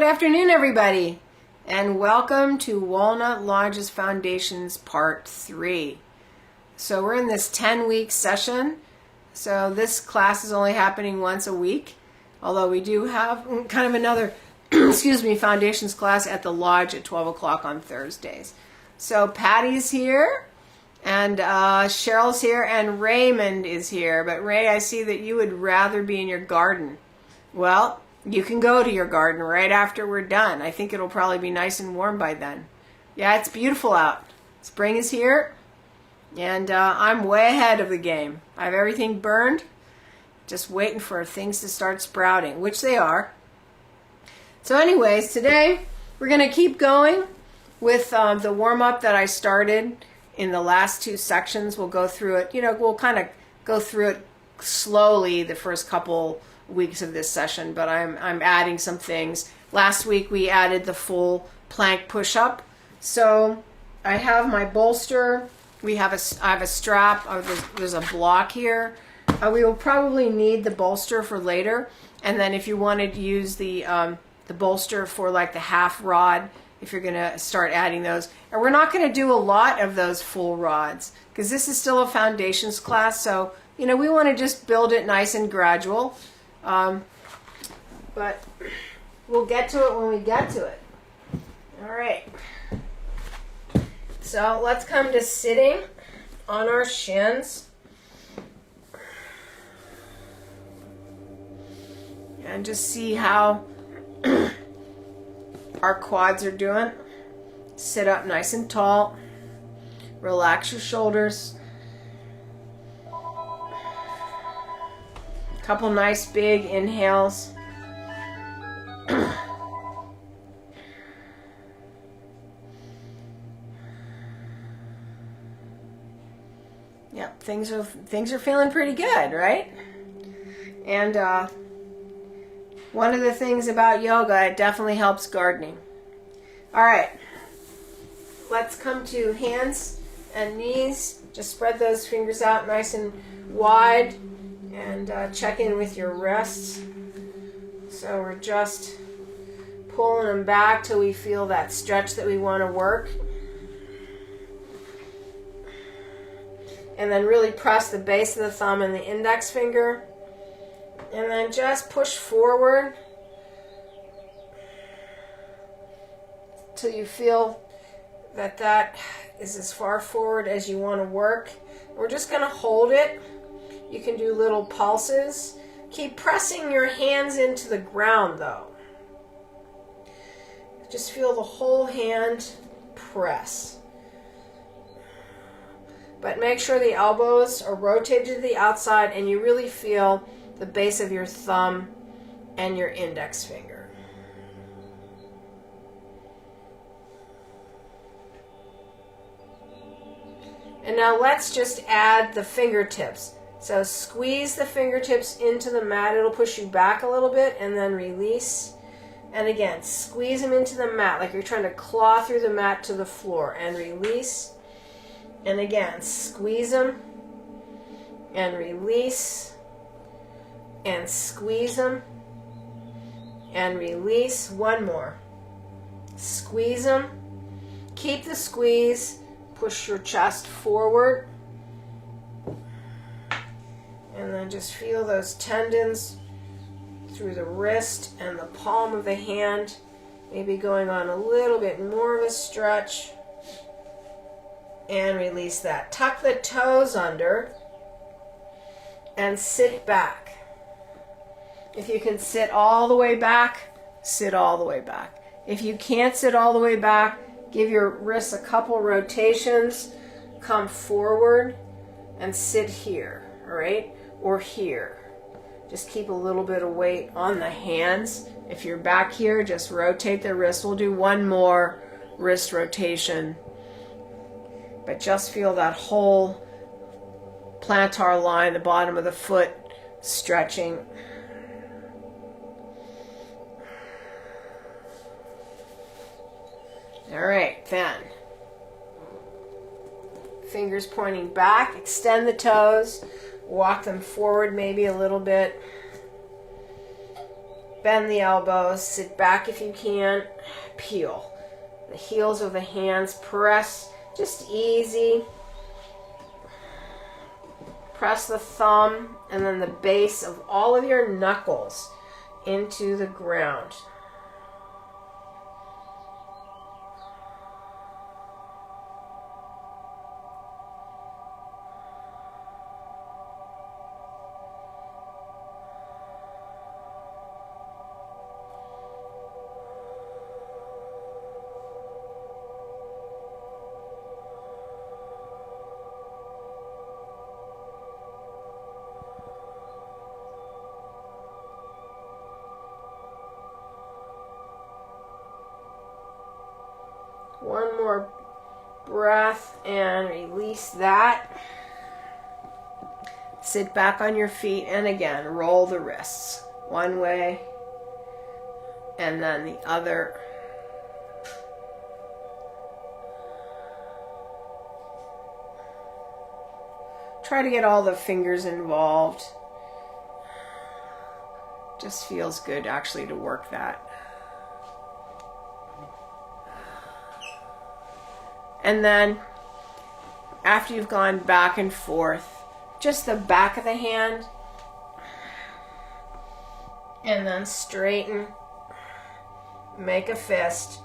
Good afternoon, everybody, and welcome to Walnut Lodge's Foundations Part 3. So we're in this 10-week session. So this class is only happening once a week, although we do have kind of another Foundations class at the Lodge at 12 o'clock on Thursdays. So Patty's here, and Cheryl's here, and Raymond is here. But Ray, I see that you would rather be in your garden. Well, you can go to your garden right after we're done. I think it'll probably be nice and warm by then. Yeah, it's beautiful out. Spring is here, and I'm way ahead of the game. I have everything burned, just waiting for things to start sprouting, which they are. So anyways, today we're going to keep going with the warm-up that I started in the last two sections. We'll go through it. We'll kind of go through it slowly the first couple weeks of this session, but I'm adding some things. Last week we added the full plank push-up. So I have my bolster. I have a strap. There's a block here. We will probably need the bolster for later. And then if you wanted to use the bolster for like the half rod, if you're going to start adding those. And we're not going to do a lot of those full rods because this is still a foundations class. So, we want to just build it nice and gradual. But we'll get to it when we get to it. All right. So let's come to sitting on our shins. And just see how our quads are doing. Sit up nice and tall. Relax your shoulders. Couple nice big inhales. Yep, things are feeling pretty good, right? And one of the things about yoga, it definitely helps gardening. All right, let's come to hands and knees. Just spread those fingers out nice and wide. And check in with your wrists. So we're just pulling them back till we feel that stretch that we want to work. And then really press the base of the thumb and the index finger. And then just push forward till you feel that is as far forward as you want to work. We're just going to hold it. You can do little pulses. Keep pressing your hands into the ground though. Just feel the whole hand press. But make sure the elbows are rotated to the outside and you really feel the base of your thumb and your index finger. And now let's just add the fingertips. So squeeze the fingertips into the mat. It'll push you back a little bit and then release. And again, squeeze them into the mat like you're trying to claw through the mat to the floor and release. And again, squeeze them and release and squeeze them and release. One more. Squeeze them. Keep the squeeze. Push your chest forward. And then just feel those tendons through the wrist and the palm of the hand. Maybe going on a little bit more of a stretch. And release that. Tuck the toes under and sit back. If you can sit all the way back, sit all the way back. If you can't sit all the way back, give your wrists a couple rotations. Come forward and sit here, all right? Or here. Just keep a little bit of weight on the hands. If you're back here, just rotate the wrist. We'll do one more wrist rotation. But just feel that whole plantar line, the bottom of the foot, stretching. All right, then. Fingers pointing back, extend the toes. Walk them forward maybe a little bit. Bend the elbows, sit back if you can, peel. The heels of the hands, press, just easy. Press the thumb and then the base of all of your knuckles into the ground. One more breath and release that. Sit back on your feet and again, roll the wrists. One way and then the other. Try to get all the fingers involved. Just feels good actually to work that. And then after you've gone back and forth, just the back of the hand, and then straighten, make a fist.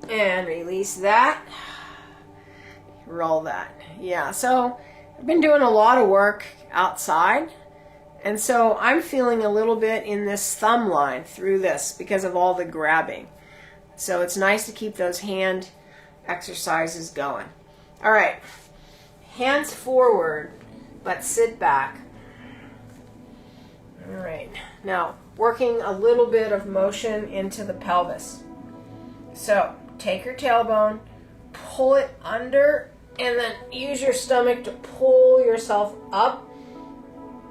And release that. Roll that. Yeah, so I've been doing a lot of work outside. And so I'm feeling a little bit in this thumb line through this because of all the grabbing. So it's nice to keep those hand exercises going. All right. Hands forward, but sit back. All right. Now, working a little bit of motion into the pelvis. So, take your tailbone, pull it under, and then use your stomach to pull yourself up,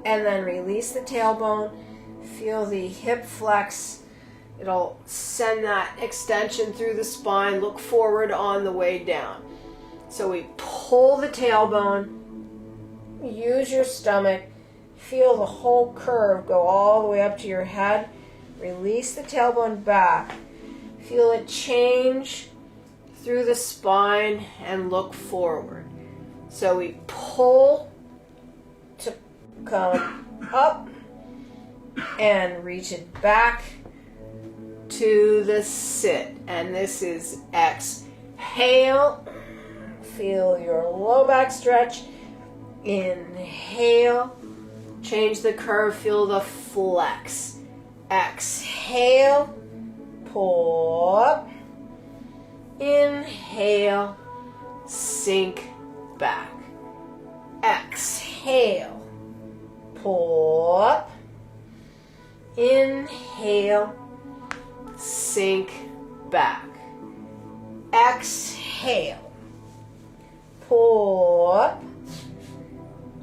and then release the tailbone. Feel the hip flex. It'll send that extension through the spine. Look forward on the way down. So we pull the tailbone, use your stomach, feel the whole curve go all the way up to your head. Release the tailbone back. Feel it change through the spine and look forward. So we pull to come up and reach it back to the sit. And this is exhale. Feel your low back stretch. Inhale. Change the curve. Feel the flex. Exhale. Pull up, inhale, sink back, exhale, pull up, inhale, sink back, exhale, pull up,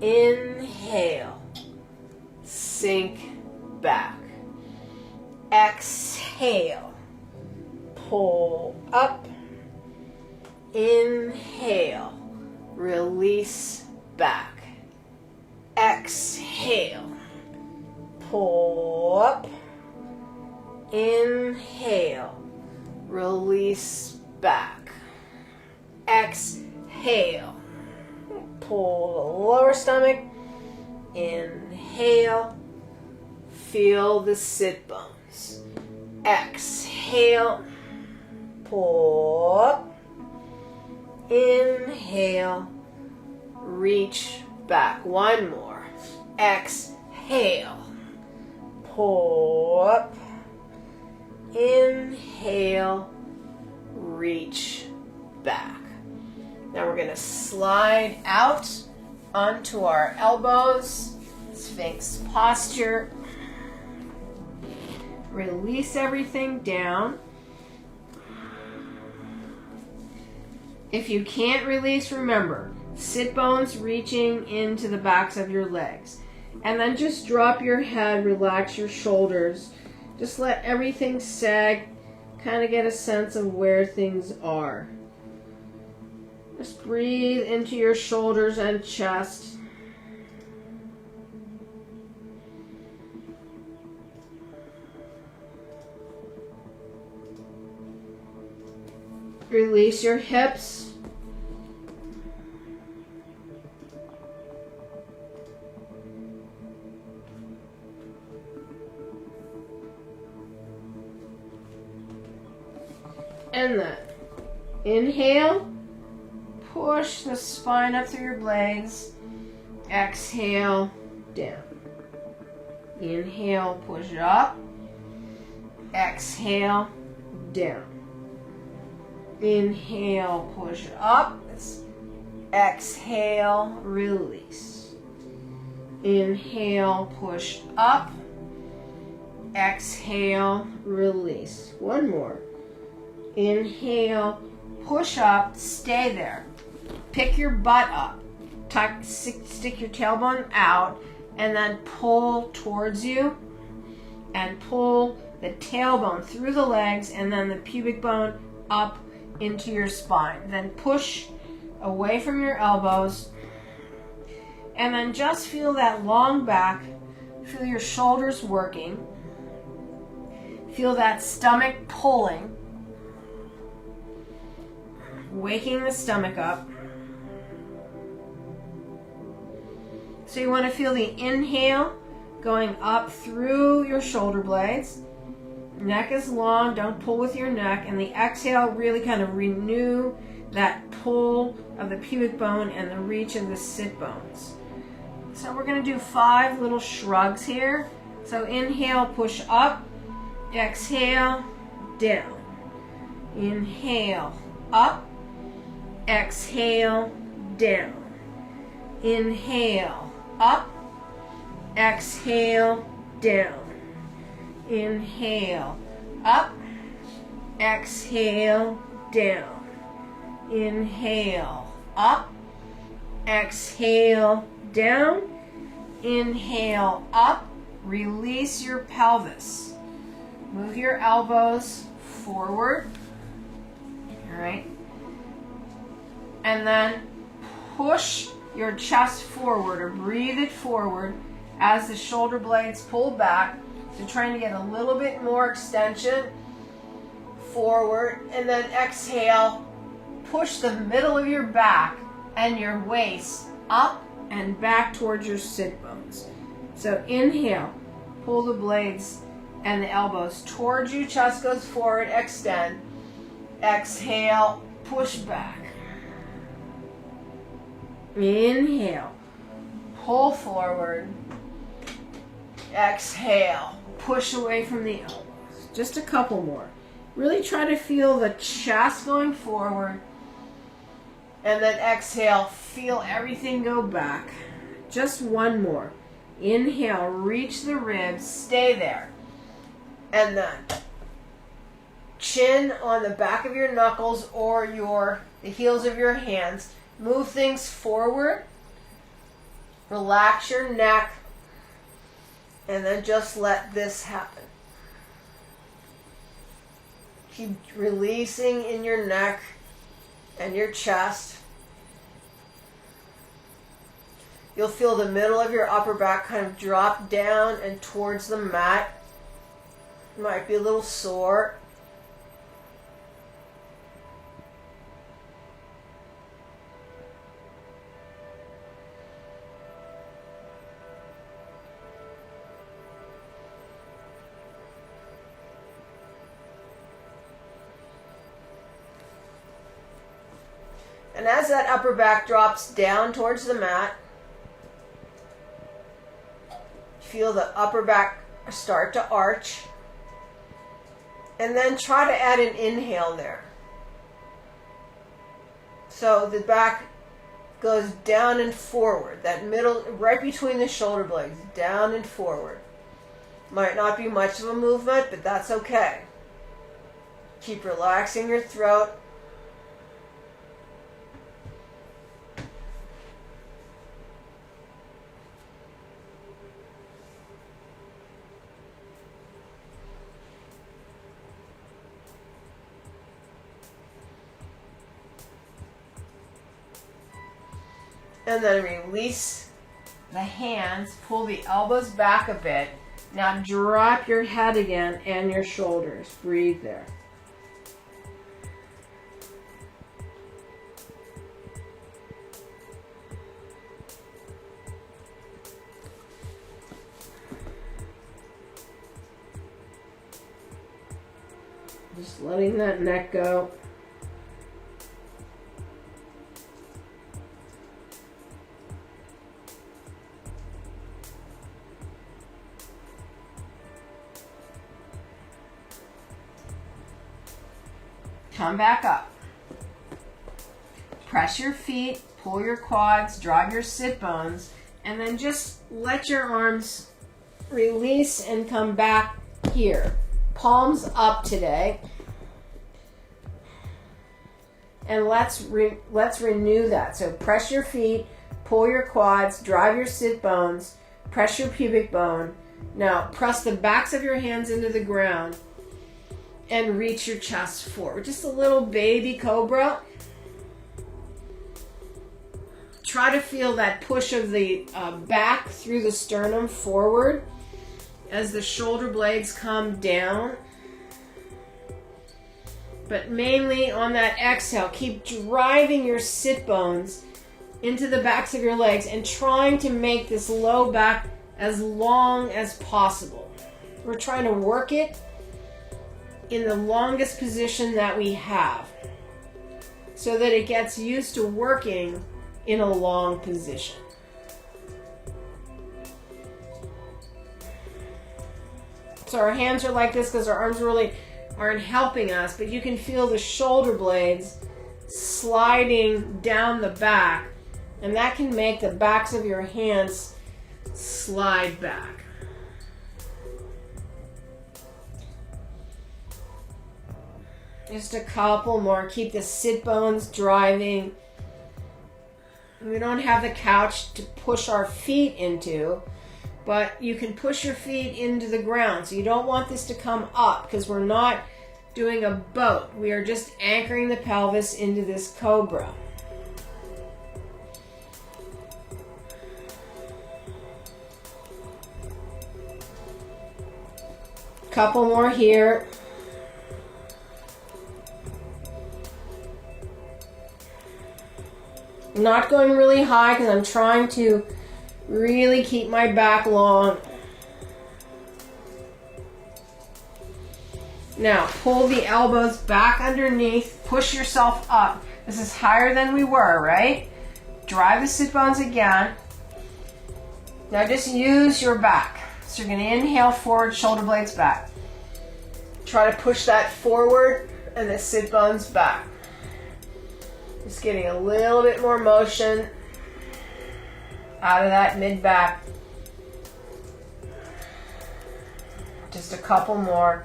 inhale, sink back, exhale, pull up, inhale, release back, exhale, pull up, inhale, release back, exhale, pull the lower stomach, inhale, feel the sit bones, exhale, pull up, inhale, reach back. One more. Exhale, pull up, inhale, reach back. Now we're going to slide out onto our elbows, Sphinx Posture. Release everything down. If you can't release, remember, sit bones reaching into the backs of your legs. And then just drop your head, relax your shoulders. Just let everything sag, kind of get a sense of where things are. Just breathe into your shoulders and chest. Release your hips. And then inhale, push the spine up through your blades. Exhale, down. Inhale, push up. Exhale, down. Inhale, push up. Exhale, release. Inhale, push up. Exhale, release. One more. Inhale, push up, stay there. Pick your butt up. Stick your tailbone out and then pull towards you and pull the tailbone through the legs and then the pubic bone up into your spine. Then push away from your elbows and then just feel that long back. Feel your shoulders working. Feel that stomach pulling. Waking the stomach up. So you want to feel the inhale going up through your shoulder blades. Neck is long, don't pull with your neck. And the exhale, really kind of renew that pull of the pubic bone and the reach of the sit bones. So we're going to do 5 little shrugs here. So inhale, push up. Exhale, down. Inhale, up. Exhale, down. Inhale, up. Exhale, down. Inhale, up. Exhale, down. Inhale, up. Exhale, down. Inhale, up. Release your pelvis. Move your elbows forward. All right. And then push your chest forward or breathe it forward as the shoulder blades pull back. So trying to get a little bit more extension forward. And then exhale, push the middle of your back and your waist up and back towards your sit bones. So inhale, pull the blades and the elbows towards you. Chest goes forward, extend. Exhale, push back. Inhale, pull forward. Exhale, push away from the elbows. Just a couple more. Really try to feel the chest going forward. And then exhale, feel everything go back. Just one more. Inhale, reach the ribs, stay there. And then chin on the back of your knuckles or the heels of your hands. Move things forward. Relax your neck. And then just let this happen. Keep releasing in your neck and your chest. You'll feel the middle of your upper back kind of drop down and towards the mat. It might be a little sore. And as that upper back drops down towards the mat, feel the upper back start to arch. And then try to add an inhale there. So the back goes down and forward. That middle, right between the shoulder blades, down and forward. Might not be much of a movement, but that's okay. Keep relaxing your throat. And then release the hands, pull the elbows back a bit. Now drop your head again and your shoulders. Breathe there. Just letting that neck go. Come back up. Press your feet, pull your quads, drive your sit bones, and then just let your arms release and come back here. Palms up today. And let's renew that. So press your feet, pull your quads, drive your sit bones, press your pubic bone. Now press the backs of your hands into the ground and reach your chest forward. Just a little baby cobra. Try to feel that push of the back through the sternum forward as the shoulder blades come down. But mainly on that exhale, keep driving your sit bones into the backs of your legs and trying to make this low back as long as possible. We're trying to work it in the longest position that we have so that it gets used to working in a long position. So our hands are like this because our arms really aren't helping us, but you can feel the shoulder blades sliding down the back, and that can make the backs of your hands slide back. Just a couple more. Keep the sit bones driving. We don't have the couch to push our feet into, but you can push your feet into the ground. So you don't want this to come up because we're not doing a boat. We are just anchoring the pelvis into this cobra. Couple more here. Not going really high because I'm trying to really keep my back long. Now pull the elbows back underneath, push yourself up. This is higher than we were, right? Drive the sit bones again. Now just use your back. So you're going to inhale forward, shoulder blades back. Try to push that forward and the sit bones back. Just getting a little bit more motion out of that mid-back. Just a couple more.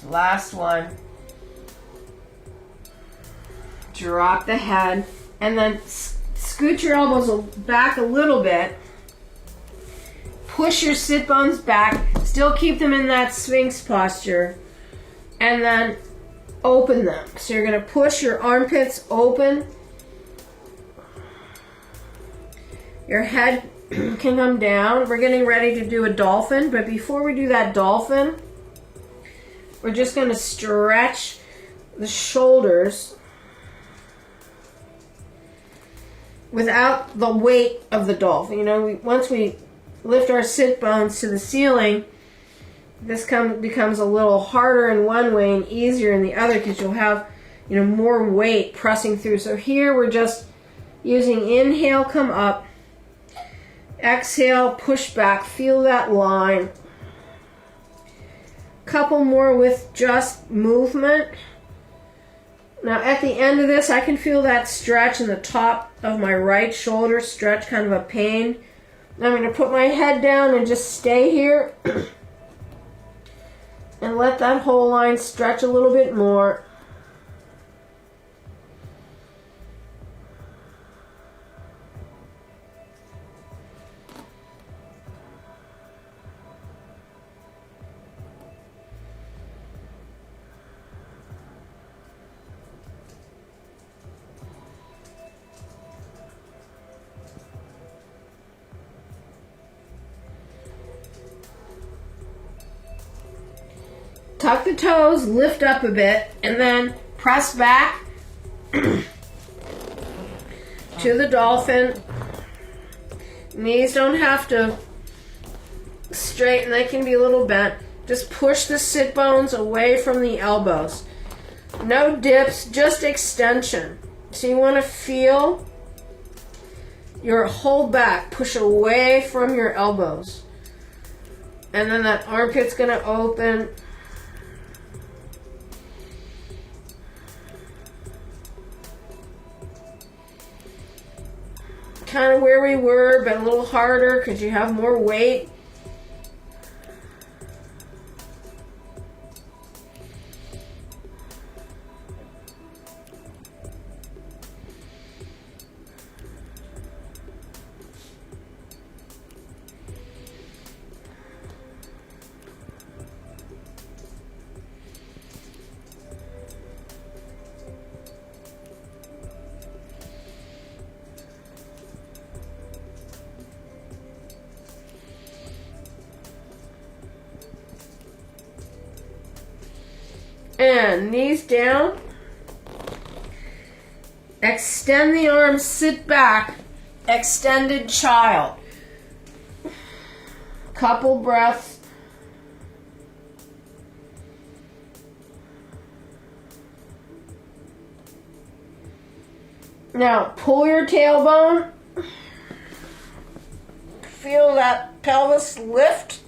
Last one. Drop the head and then scoot your elbows back a little bit. Push your sit bones back. Still keep them in that Sphinx posture. And then open them. So you're going to push your armpits open. Your head can come down. We're getting ready to do a dolphin, but before we do that dolphin, we're just going to stretch the shoulders without the weight of the dolphin. You know, once we lift our sit bones to the ceiling, this becomes a little harder in one way and easier in the other because you'll have, you know, more weight pressing through. So here we're just using inhale, come up, exhale, push back, feel that line. Couple more with just movement. Now at the end of this, I can feel that stretch in the top of my right shoulder, stretch, kind of a pain. Now I'm going to put my head down and just stay here and let that whole line stretch a little bit more. Tuck the toes, lift up a bit, and then press back to the dolphin. Knees don't have to straighten, they can be a little bent. Just push the sit bones away from the elbows. No dips, just extension. So you want to feel your whole back push away from your elbows. And then that armpit's going to open. Kind of where we were, but a little harder because you have more weight. And knees down. Extend the arms, sit back. Extended child. Couple breaths. Now pull your tailbone. Feel that pelvis lift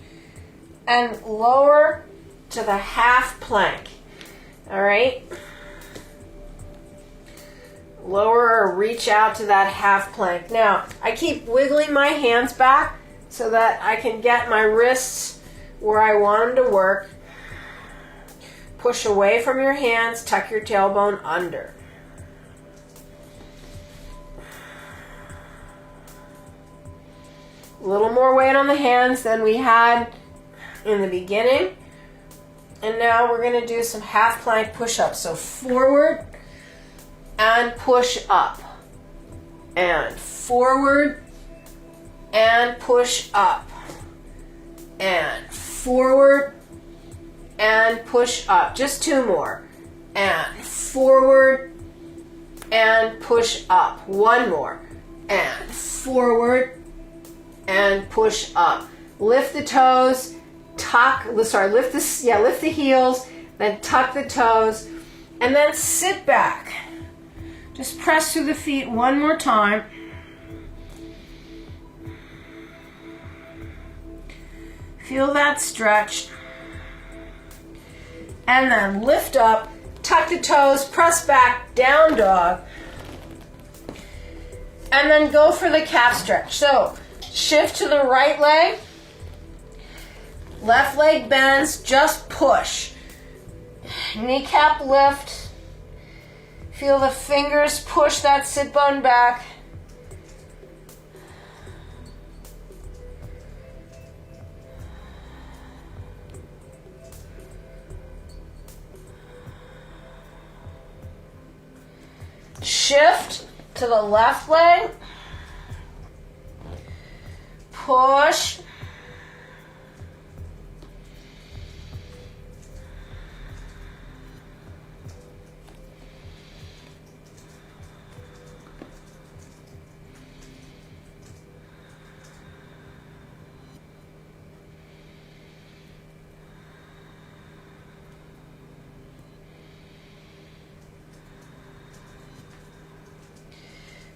and lower to the half plank. All right. Lower or reach out to that half plank. Now, I keep wiggling my hands back so that I can get my wrists where I want them to work. Push away from your hands, tuck your tailbone under. A little more weight on the hands than we had in the beginning. And now we're going to do some half plank push-ups. So forward and push up. And forward and push up. And forward and push up. Just two more. And forward and push up. One more. And forward and push up. Lift the toes. Lift the heels, then tuck the toes, and then sit back. Just press through the feet one more time. Feel that stretch. And then lift up, tuck the toes, press back, down dog. And then go for the calf stretch. So, shift to the right leg. Left leg bends, just push. Kneecap lift. Feel the fingers push that sit bone back. Shift to the left leg. Push.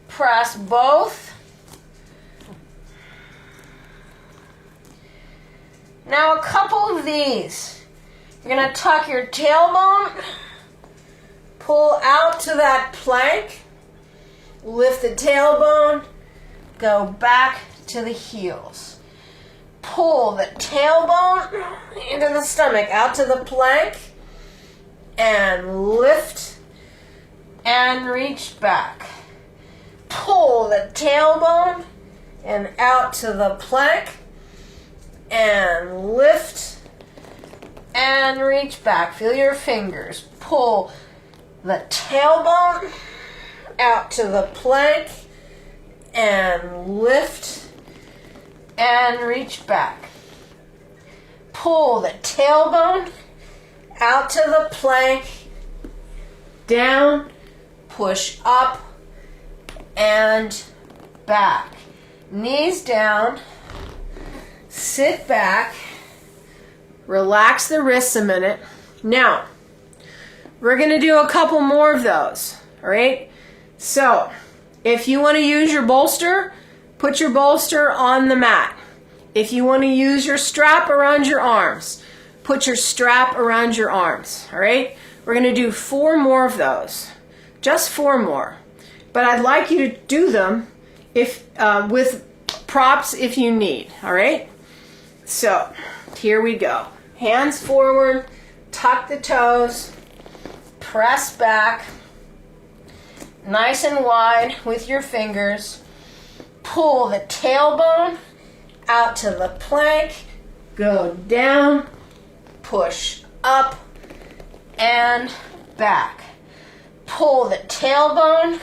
Press both. Now a couple of these. You're going to tuck your tailbone, pull out to that plank, lift the tailbone, go back to the heels. Pull the tailbone into the stomach, out to the plank, and lift and reach back. Pull the tailbone and out to the plank, and lift and reach back. Feel your fingers. Pull the tailbone out to the plank and lift and reach back. Pull the tailbone out to the plank, down, push up and back. Knees down, sit back, relax the wrists a minute. Now, we're going to do a couple more of those, all right? So, if you want to use your bolster, put your bolster on the mat. If you want to use your strap around your arms, put your strap around your arms, all right? We're going to do 4 more of those, just 4 more. But I'd like you to do them with props if you need, all right? So, here we go. Hands forward, tuck the toes, press back, nice and wide with your fingers. Pull the tailbone out to the plank, go down, push up and back. Pull the tailbone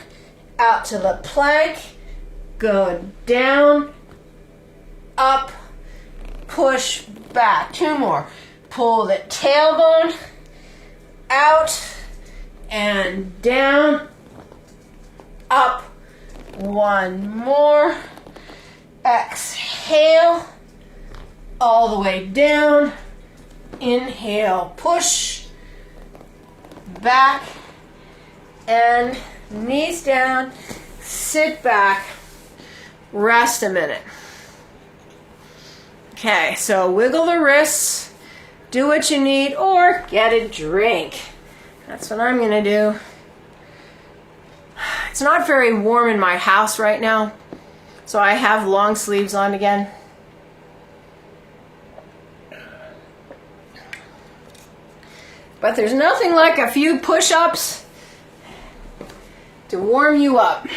out to the plank, go down, up, push back. 2 more. Pull the tailbone out and down, up. 1 more. Exhale all the way down. Inhale, push back and knees down. Sit back, rest a minute. Okay, so wiggle the wrists, do what you need, or get a drink. That's what I'm going to do. It's not very warm in my house right now, so I have long sleeves on again. But there's nothing like a few push-ups to warm you up.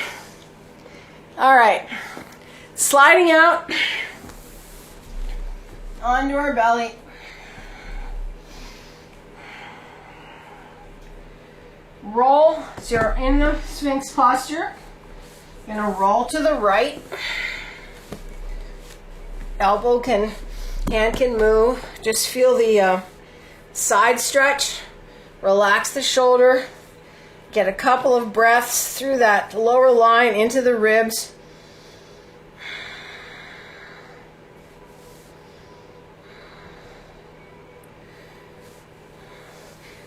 All right, sliding out onto our belly. Roll, so you're in the Sphinx posture. You're gonna roll to the right. Hand can move. Just feel the side stretch. Relax the shoulder. Get a couple of breaths through that lower line into the ribs.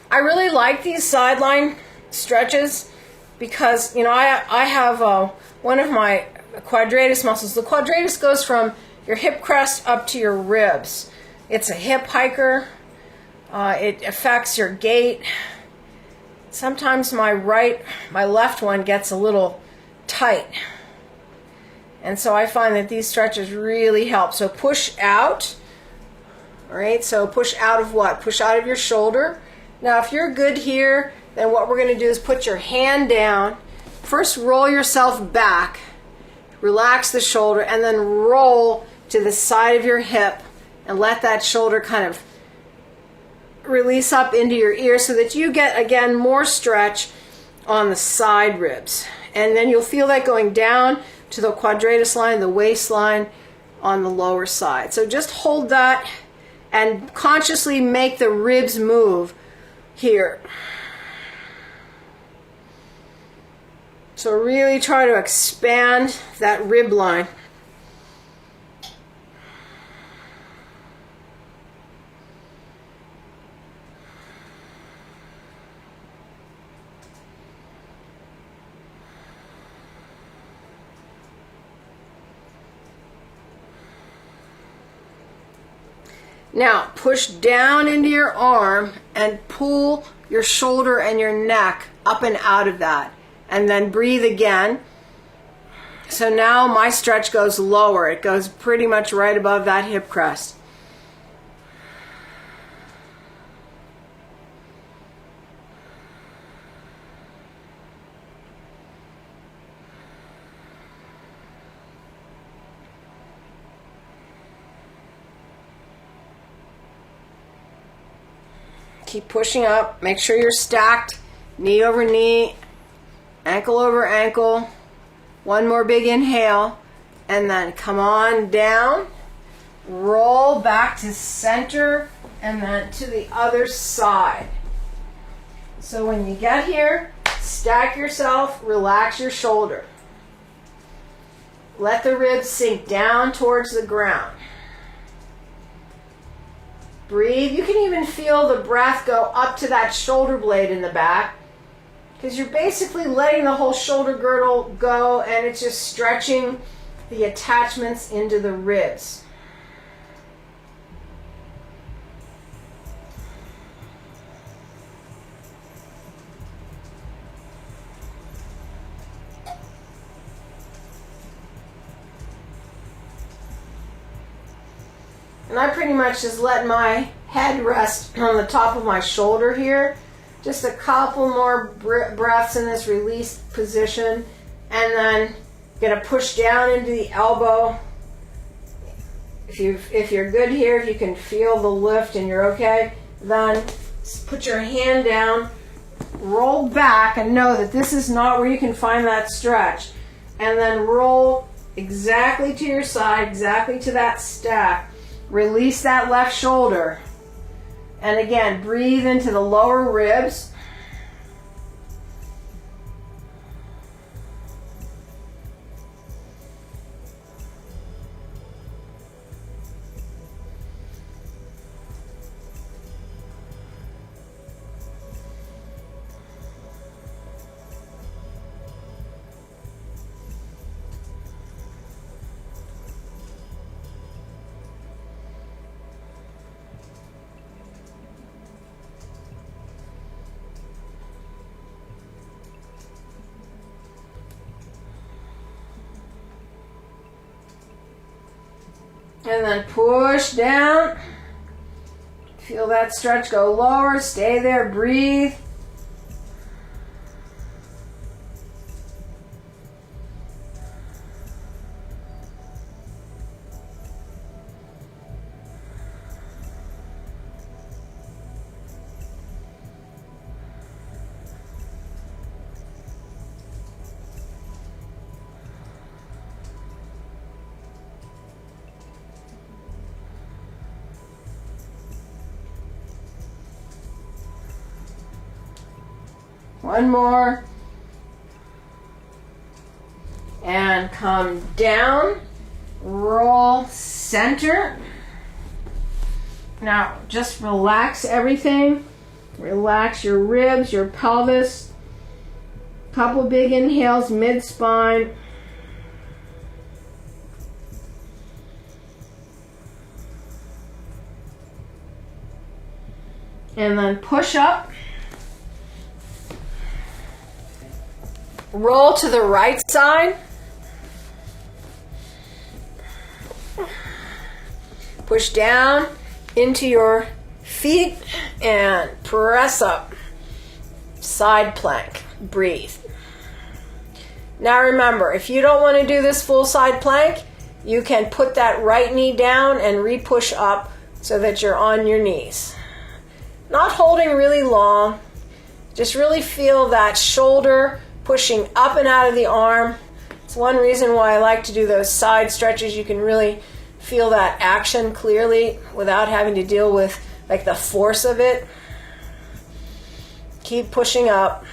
I really like these sideline stretches because, you know, I have one of my quadratus muscles. The quadratus goes from your hip crest up to your ribs. It's a hip hiker. It affects your gait. Sometimes my left one gets a little tight. And so I find that these stretches really help. So push out. All right, so push out of what? Push out of your shoulder. Now, if you're good here, then what we're going to do is put your hand down. First, roll yourself back. Relax the shoulder, and then roll to the side of your hip and let that shoulder kind of release up into your ear so that you get, again, more stretch on the side ribs. And then you'll feel that going down to the quadratus line, the waistline on the lower side. So just hold that and consciously make the ribs move here. So really try to expand that rib line. Now push down into your arm and pull your shoulder and your neck up and out of that. And then breathe again. So now my stretch goes lower. It goes pretty much right above that hip crest. Keep pushing up. Make sure you're stacked, knee over knee, ankle over ankle. One more big inhale, and then come on down. Roll back to center, and then to the other side. So when you get here, stack yourself, relax your shoulder. Let the ribs sink down towards the ground. Breathe. You can even feel the breath go up to that shoulder blade in the back, because you're basically letting the whole shoulder girdle go, and it's just stretching the attachments into the ribs. And I pretty much just let my head rest on the top of my shoulder here. Just a couple more breaths in this released position. And then gonna push down into the elbow. If you're good here, if you can feel the lift and you're okay, then put your hand down, roll back, and know that this is not where you can find that stretch. And then roll exactly to your side, exactly to that stack. Release that left shoulder. And again, breathe into the lower ribs. And then push down. Feel that stretch go lower. Stay there. Breathe. One more. And come down. Roll center. Now just relax everything. Relax your ribs, your pelvis. Couple big inhales, mid-spine. And then push up. Roll to the right side. Push down into your feet and press up. Side plank. Breathe. Now remember, if you don't want to do this full side plank, you can put that right knee down and re-push up so that you're on your knees. Not holding really long. Just really feel that shoulder pushing up and out of the arm. It's one reason why I like to do those side stretches. You can really feel that action clearly without having to deal with like the force of it. Keep pushing up.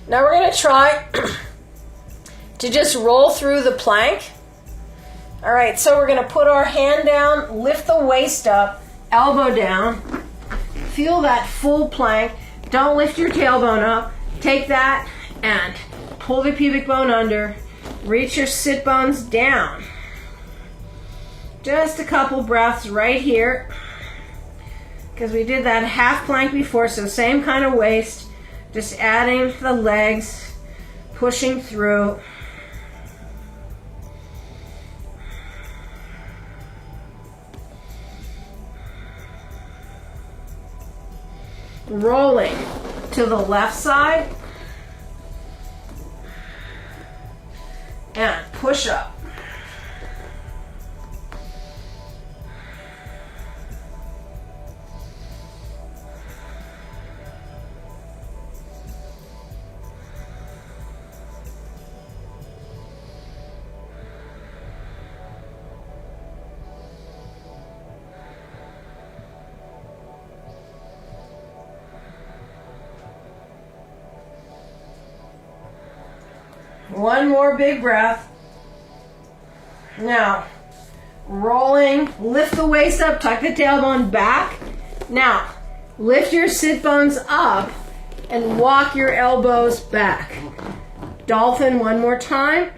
Now we're going to try to just roll through the plank. All right, so we're going to put our hand down, lift the waist up, elbow down. Feel that full plank. Don't lift your tailbone up. Take that and pull the pubic bone under. Reach your sit bones down. Just a couple breaths right here, because we did that half plank before, so same kind of waist, just adding the legs, pushing through. Rolling to the left side and push up. One more big breath. Now, rolling, lift the waist up, tuck the tailbone back. Now, lift your sit bones up and walk your elbows back. Dolphin one more time.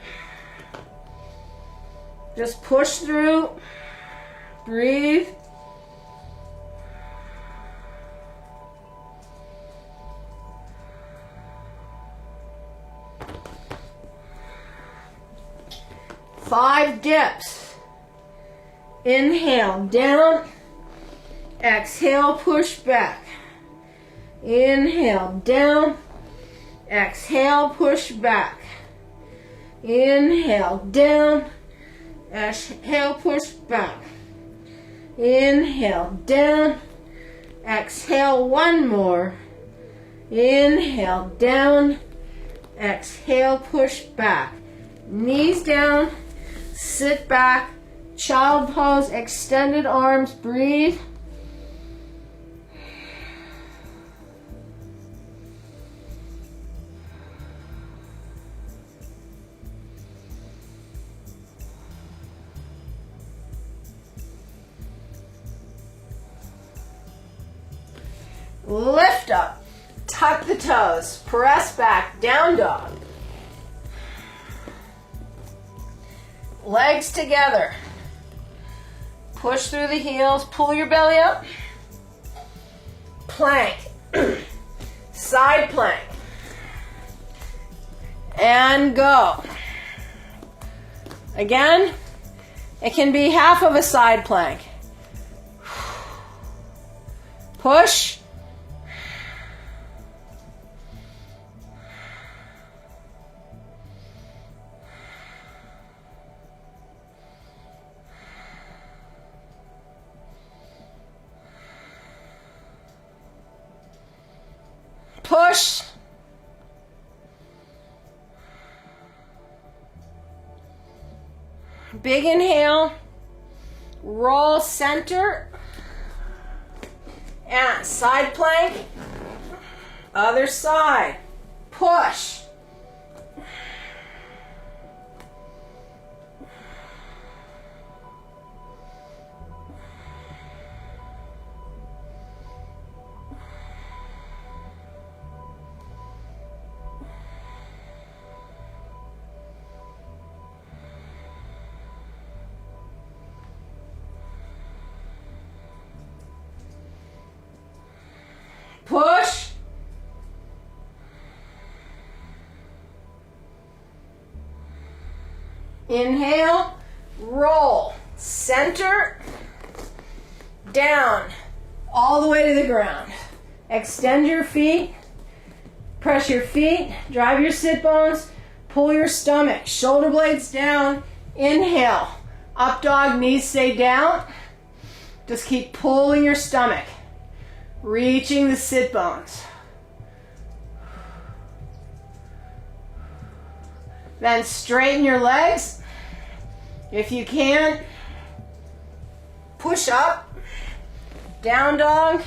Just push through. Breathe. Five dips. Inhale, down. Exhale, push back. Inhale, down. Exhale, push back. Inhale, down. Exhale, push back. Inhale, down. Exhale, one more. Inhale, down. Exhale, push back. Knees down. Sit back, child pose, extended arms, breathe. Lift up, tuck the toes, press back, down dog. Legs together. Push through the heels. Pull your belly up. Plank. Side plank. And go. Again, it can be half of a side plank. Push. Push. Big inhale. Roll center. And side plank. Other side. Push. Push. Inhale, roll, center, down, all the way to the ground. Extend your feet, press your feet, drive your sit bones, pull your stomach, shoulder blades down. Inhale, up dog, knees stay down. Just keep pulling your stomach. Reaching the sit bones. Then straighten your legs. If you can, push up, down dog,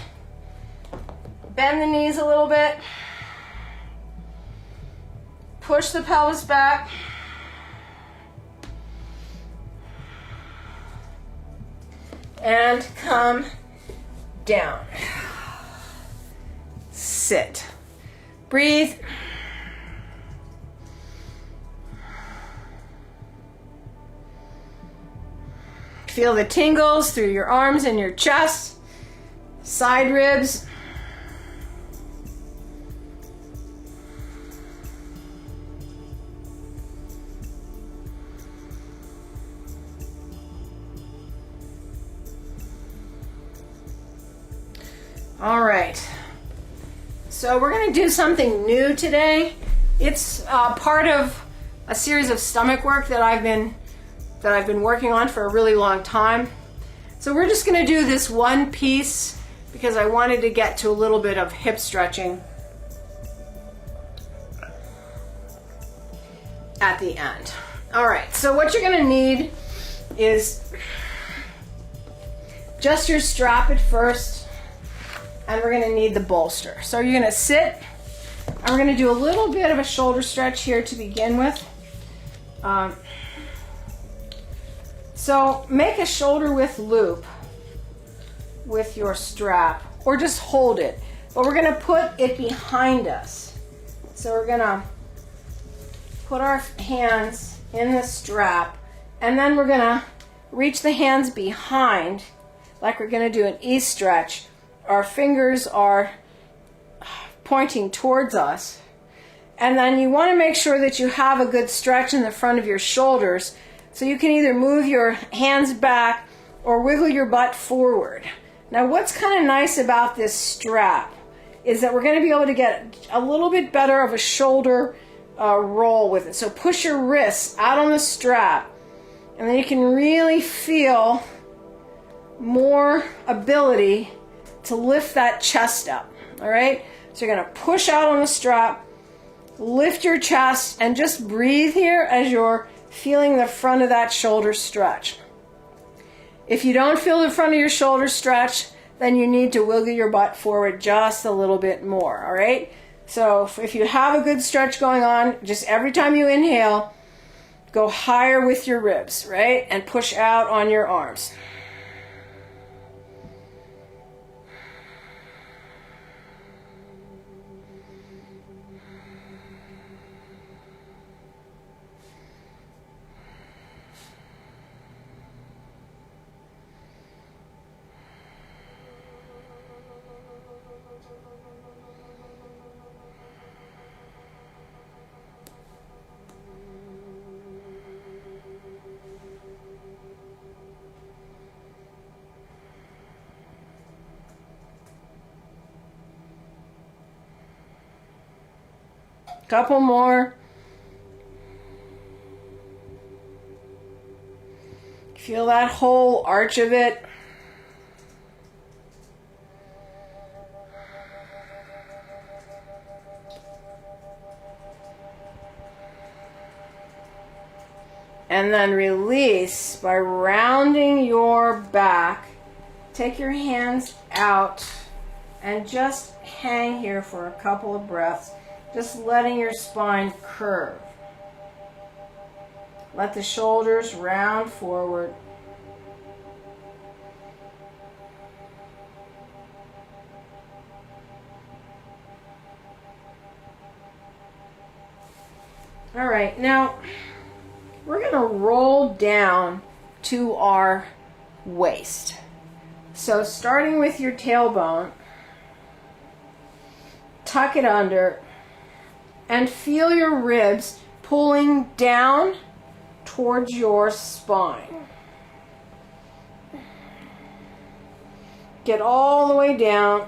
bend the knees a little bit, push the pelvis back, and come down. Sit. Breathe. Feel the tingles through your arms and your chest, side ribs. All right, so we're going to do something new today. It's part of a series of stomach work that I've been working on for a really long time. So we're just going to do this one piece because I wanted to get to a little bit of hip stretching at the end. All right, so what you're going to need is just your strap at first. And we're going to need the bolster. So you're going to sit, and we're going to do a little bit of a shoulder stretch here to begin with. So make a shoulder width loop with your strap, or just hold it. But we're going to put it behind us. So we're going to put our hands in the strap, and then we're going to reach the hands behind, like we're going to do an E stretch. Our fingers are pointing towards us. And then you want to make sure that you have a good stretch in the front of your shoulders. So you can either move your hands back or wiggle your butt forward. Now what's kind of nice about this strap is that we're going to be able to get a little bit better of a shoulder roll with it. So push your wrists out on the strap, and then you can really feel more ability to lift that chest up. All right, so you're going to push out on the strap, lift your chest, and just breathe here as you're feeling the front of that shoulder stretch. If you don't feel the front of your shoulder stretch, then you need to wiggle your butt forward just a little bit more. All right, so if you have a good stretch going on, just every time you inhale, go higher with your ribs, right, and push out on your arms. Couple more. Feel that whole arch of it. And then release by rounding your back. Take your hands out and just hang here for a couple of breaths. Just letting your spine curve. Let the shoulders round forward. All right, now we're going to roll down to our waist. So starting with your tailbone, tuck it under, and feel your ribs pulling down towards your spine. Get all the way down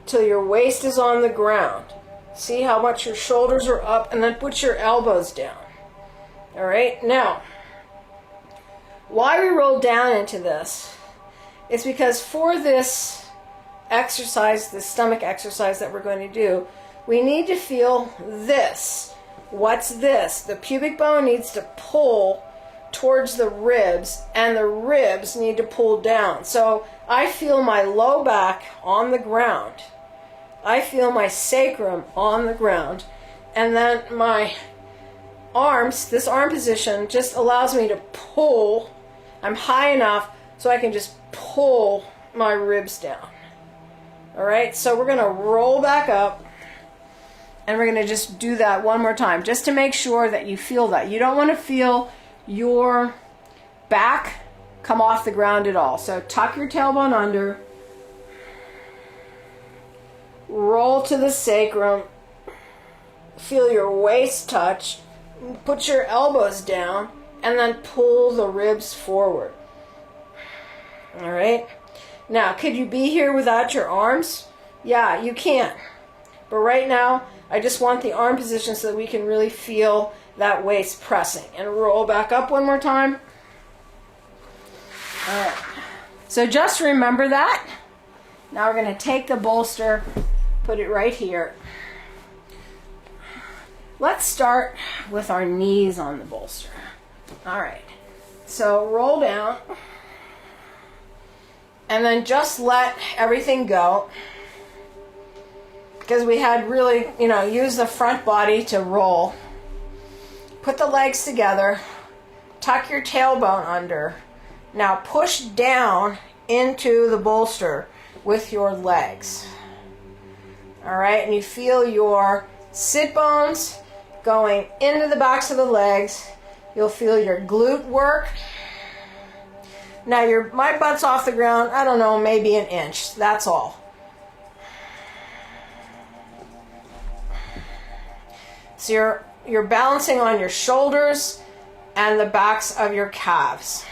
till your waist is on the ground. See how much your shoulders are up, and then put your elbows down. All right, now, why we roll down into this is because for this exercise, the stomach exercise that we're going to do, we need to feel this. What's this? The pubic bone needs to pull towards the ribs, and the ribs need to pull down. So I feel my low back on the ground. I feel my sacrum on the ground, and then my arms, this arm position just allows me to pull. I'm high enough so I can just pull my ribs down. All right, so we're going to roll back up, and we're going to just do that one more time, just to make sure that you feel that. You don't want to feel your back come off the ground at all. So tuck your tailbone under, roll to the sacrum, feel your waist touch, put your elbows down, and then pull the ribs forward. All right? Now, could you be here without your arms? Yeah, you can. But right now, I just want the arm position so that we can really feel that waist pressing. And roll back up one more time. All right. So just remember that. Now we're going to take the bolster, put it right here. Let's start with our knees on the bolster. All right. So roll down. And then just let everything go. Because we had really, use the front body to roll. Put the legs together. Tuck your tailbone under. Now push down into the bolster with your legs. All right, and you feel your sit bones going into the backs of the legs. You'll feel your glute work. Now my butt's off the ground, I don't know, maybe an inch. That's all. So you're balancing on your shoulders and the backs of your calves.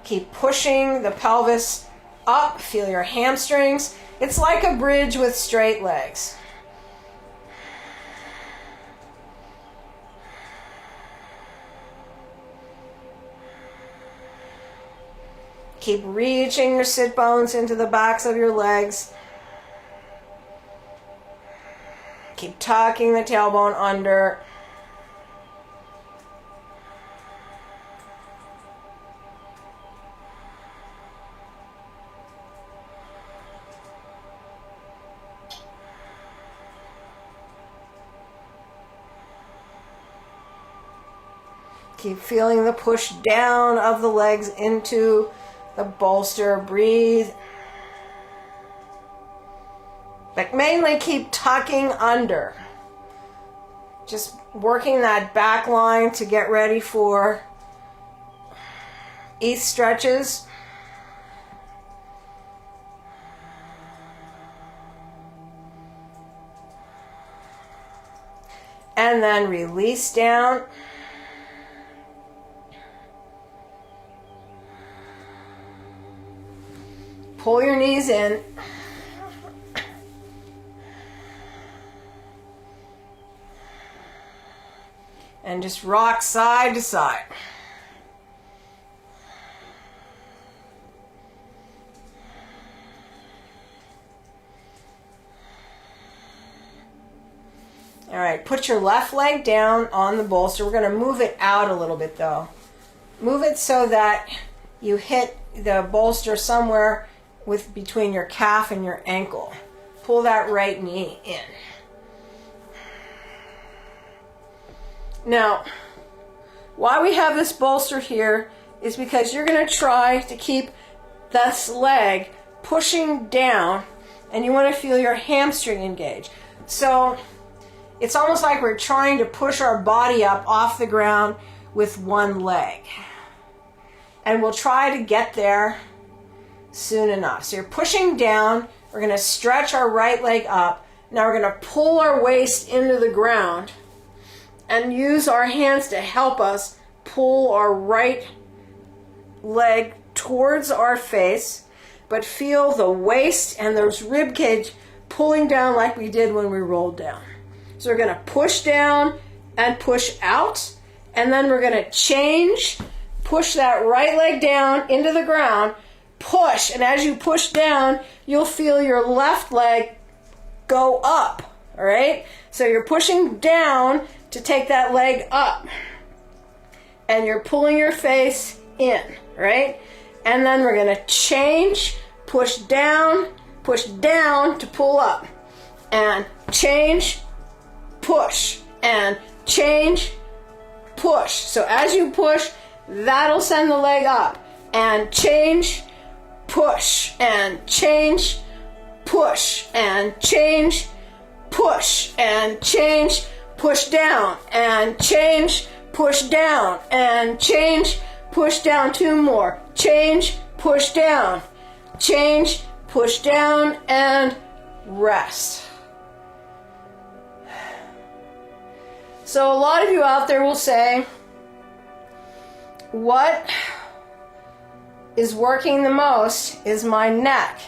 Keep pushing the pelvis up. Feel your hamstrings. It's like a bridge with straight legs. Keep reaching your sit bones into the backs of your legs. Keep tucking the tailbone under. Keep feeling the push down of the legs into the bolster. Breathe. But mainly keep tucking under. Just working that back line to get ready for ease stretches. And then release down. Pull your knees in. And just rock side to side. All right, put your left leg down on the bolster. We're going to move it out a little bit though. Move it so that you hit the bolster somewhere between your calf and your ankle. Pull that right knee in. Now, why we have this bolster here is because you're going to try to keep this leg pushing down and you want to feel your hamstring engage. So it's almost like we're trying to push our body up off the ground with one leg. And we'll try to get there soon enough. So you're pushing down. We're going to stretch our right leg up. Now we're going to pull our waist into the ground and use our hands to help us pull our right leg towards our face, but feel the waist and those rib cage pulling down like we did when we rolled down. So we're going to push down and push out, and then we're going to change, push that right leg down into the ground, push, and as you push down, you'll feel your left leg go up, all right? So you're pushing down to take that leg up, and you're pulling your face in, right? And then we're going to change, push down to pull up, and change, push, and change, push. So as you push, that'll send the leg up, and change, push, and change, push, and change, push, and change, push down, and change, push down, and change, push down. 2 more. Change, push down. Change, push down, and rest. So a lot of you out there will say, what is working the most is my neck.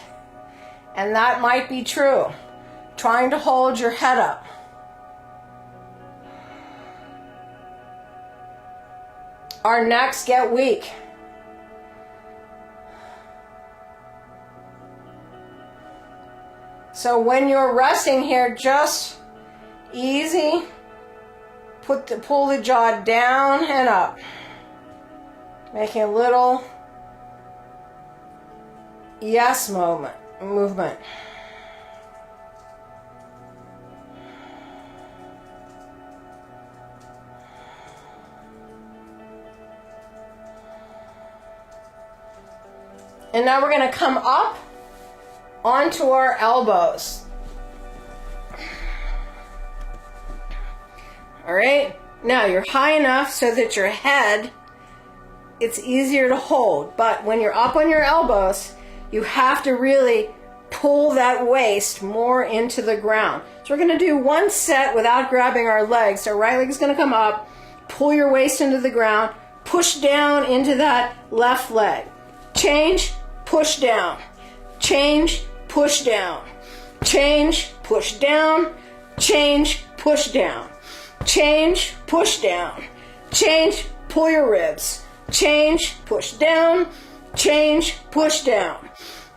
And that might be true. Trying to hold your head up. Our necks get weak. So when you're resting here, just easy, pull the jaw down and up. Making a little yes movement. And now we're going to come up onto our elbows. All right. Now you're high enough so that your head, it's easier to hold. But when you're up on your elbows, you have to really pull that waist more into the ground. So we're going to do 1 set without grabbing our legs. So right leg is going to come up, pull your waist into the ground, push down into that left leg. Change, push down. Change, push down. Change, push down. Change, push down. Change, push down. Change, pull your ribs. Change, push down. Change, push down.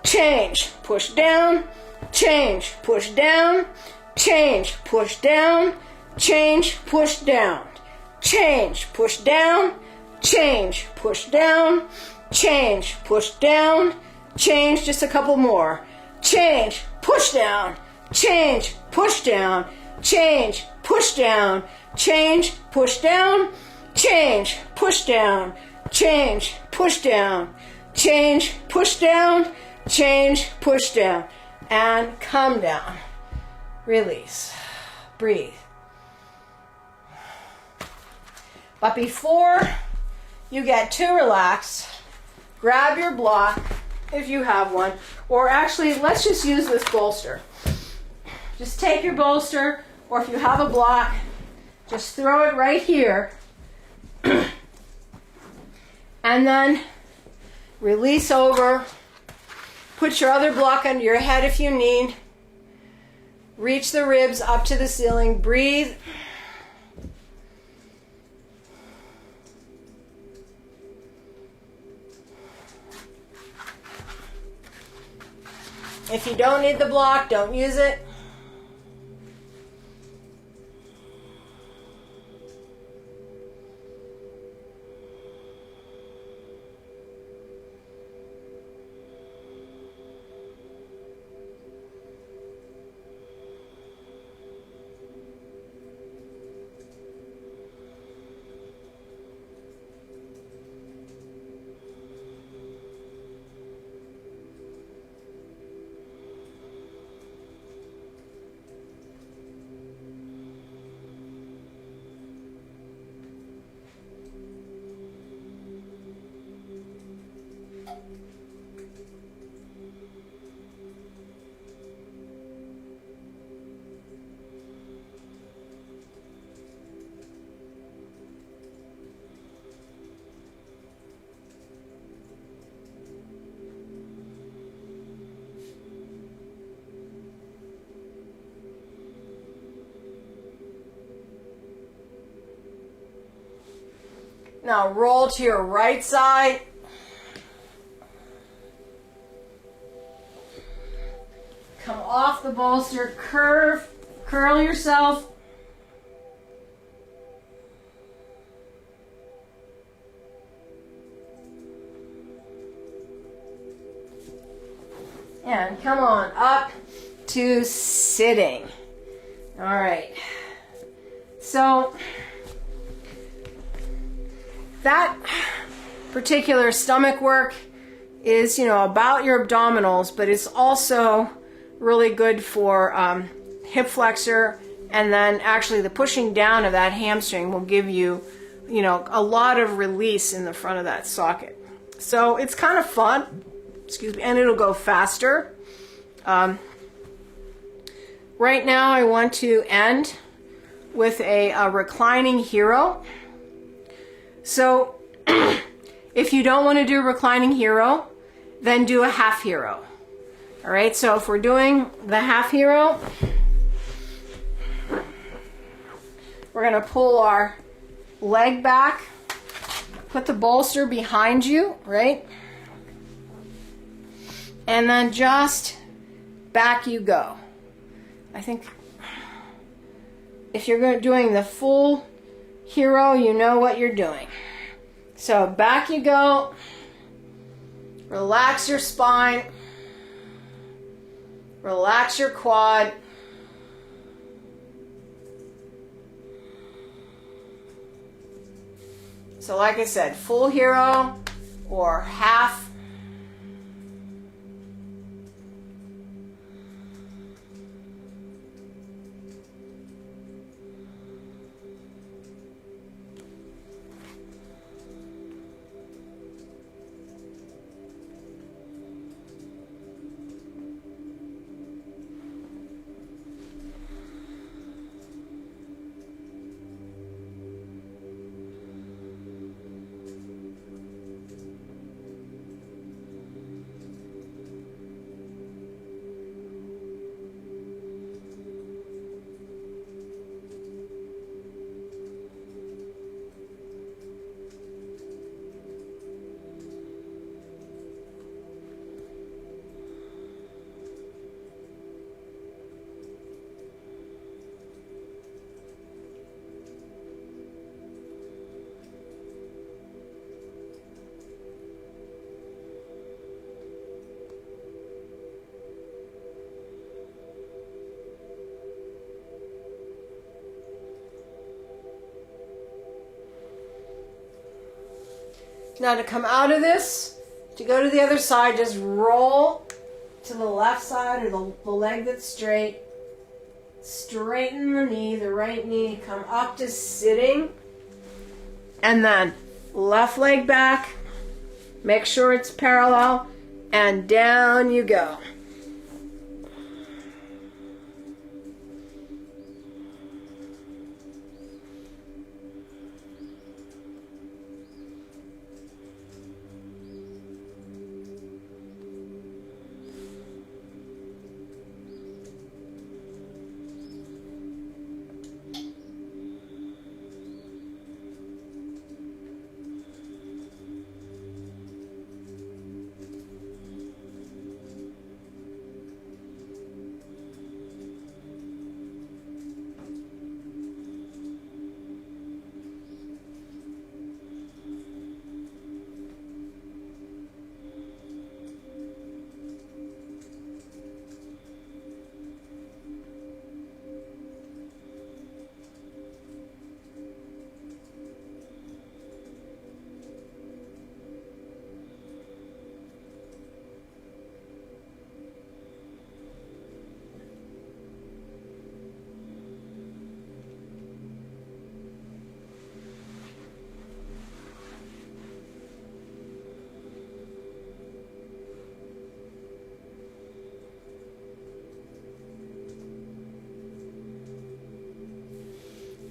Change, push down. Change, push down. Change, push down. Change, push down. Change, push down. Change, push down. Change, push down. Change, just a couple more. Change, push down. Change, push down. Change, push down. Change, push down. Change, push down. Change, push down. Change, push down. Change, push down. And come down. Release. Breathe. But before you get too relaxed, grab your block if you have one, or actually let's just use this bolster. Just take your bolster, or if you have a block, just throw it right here and then release over. Put your other block under your head if you need. Reach the ribs up to the ceiling. Breathe. If you don't need the block, don't use it. Now roll to your right side. Come off the bolster, curl yourself. And come on up to sitting. All right. So that particular stomach work is, about your abdominals, but it's also really good for hip flexor, and then actually the pushing down of that hamstring will give you, you know, a lot of release in the front of that socket. So it's kind of fun, excuse me, and it'll go faster. Right now I want to end with a reclining hero. So if you don't want to do reclining hero, then do a half hero. All right, so if we're doing the half hero, we're going to pull our leg back, put the bolster behind you, right? And then just back you go. I think if you're doing the full hero, you know what you're doing. So back you go, relax your spine, relax your quad. So like I said, full hero or half. Now to come out of this, to go to the other side, just roll to the left side or the leg that's straight. Straighten the knee, the right knee, come up to sitting. And then left leg back, make sure it's parallel, and down you go.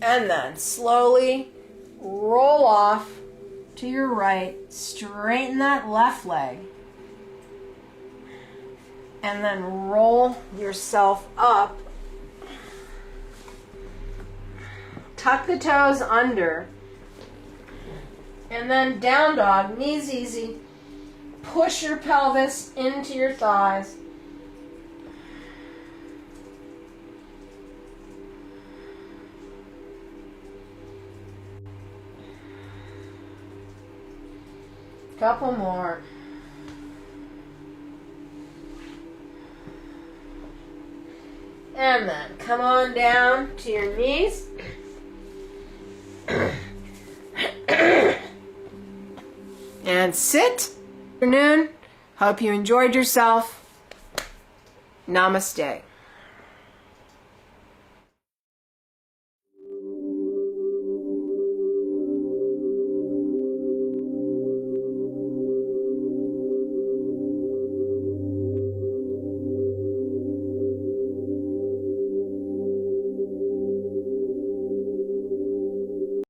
And then slowly roll off to your right, straighten that left leg, and then roll yourself up. Tuck the toes under, and then down dog, knees easy. Push your pelvis into your thighs. Couple more. And then come on down to your knees. And sit. Good afternoon. Hope you enjoyed yourself. Namaste.